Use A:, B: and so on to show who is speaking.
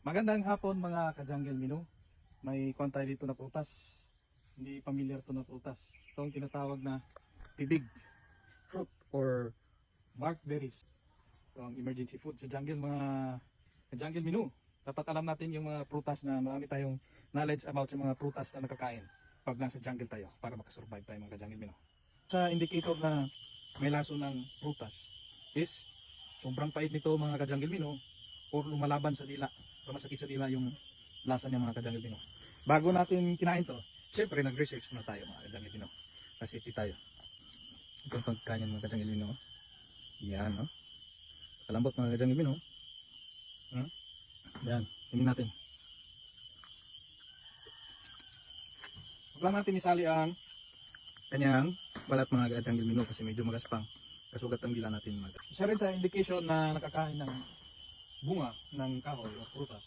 A: Magandang hapon mga ka-jungle mino. May kuwan tayo dito na prutas. Hindi familiar to na prutas. Ito ang tinatawag na tibig fruit or barkberries. Ito ang emergency food sa jungle mga ka-jungle mino. Dapat alam natin yung mga prutas na marami tayong knowledge about sa mga prutas na nakakain pag nasa jungle tayo para makasurvive tayo mga ka-jungle mino. Sa indicator na may laso ng prutas is sobrang pait nito mga ka-jungle mino or lumalaban sa dila. Masakit sa dila yung lasa niya mga ka-jungle mino. Bago natin kinain to, syempre nag-research muna tayo mga ka-jungle mino. Kasi tayo. Ito ang pagkain mga ka-jungle mino. Yan, no? Kalambot mga ka-jungle mino. Yan, tingnan natin. Huwag lang natin isali ang kanyang balat mga ka-jungle mino kasi medyo magaspang. Kasugat ang dila natin. Isa rin sa indication na nakakain ng bunga ng kahoy o prutas